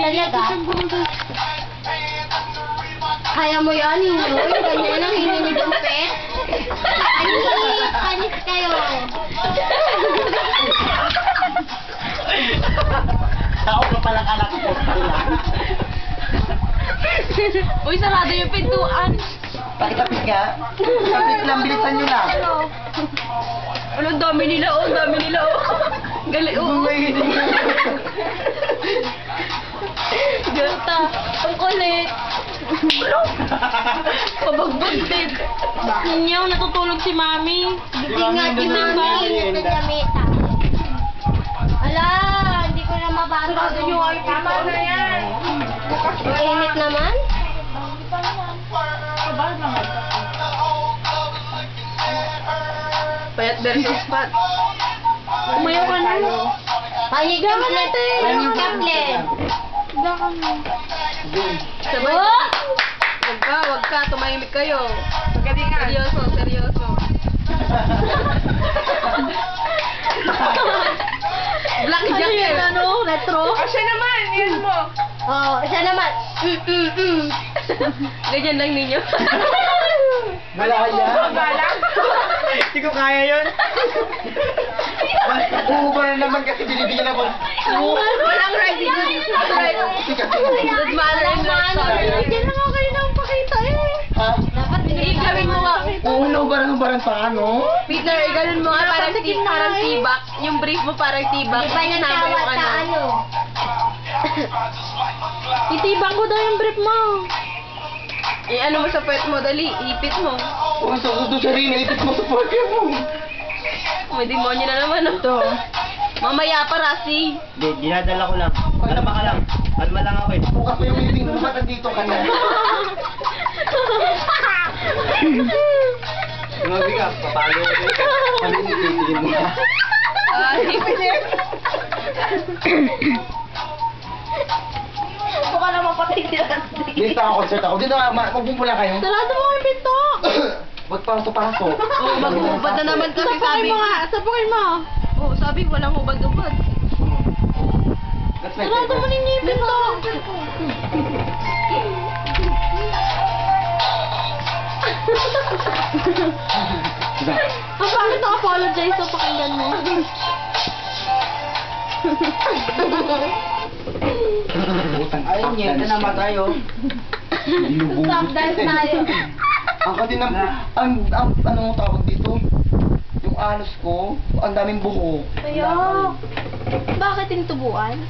Talaga? Kaya mo yan, hinuloy. Ganyan ang hininig ang pet. Panis kayo. Tao na palang anak ko. Uy, sarado yung pintuan. Pakitapit nga. Kapit lang, bilisan nyo na. Ano, ang dami nila, oh. Ang dami nila, oh. Gali, oh. Gata. Ang kulit. Pabagbag din. Ninyaw, natutulog si Mami. Hindi nga si Mami, init na damit. Ala, hindi ko na mabasa. Sarado nyo, ay, tama na yan. Init naman? Payat versus fat. Umayaw ka na. Pahigang natin. Kaplen. Sabay. Wag ka, tumahimik kayo. Seryoso, seryoso. Black jacket. Ano? Retro? Siya naman, yan mo. Oh, siya naman. Ganyan lang ninyo. Wala ka niya. Galang. Hindi ko kaya yun. Uubra na naman kasi binibigyan ako. Walang ready. Tika. Does matter in life. Diyan lang ako kayo nang pakita eh. Ha? Dapat Gawin mo nga. Ubarang-barang pa ano? Peter, gawin mo nga parang tibak. Yung brief mo parang tibak. Di ba yung Kasama tawat yung sa ano? Itibang ko daw yung brief mo. Eh, ano mo sa puwet mo? Dali, ipit mo. Kung sa gusto siya rin, ipit mo sa parke mo. May demonyo na naman. Ito. Mamaya pa, Rasi. Dinadala ko lang. Kalma ka lang. Kalma lang ako eh. Bukas mo yung meeting mo ba't nandito ka na? Grabe ka, papalo ko dito. Ano yung titigin mo? Baka naman patay si Randy. Basta ako, concert ako. Dito nga, magpupula kayo. Sarado mo yung pinto. Magpaso-paso. Oh, maghuhubad na naman kasi sabi. Sapukin mo. Oh, sabi walang hubad-hubad. That's my Sarado mo ninyo yung pinto. Diba? Ang bakit na-apologize sa pakinggan mo? Ayun niya, ito naman tayo. Stop dance tayo. Ang kasi anong tawag dito? Yung anus ko, ang daming buho. Ayo. Bakit yung tubuan?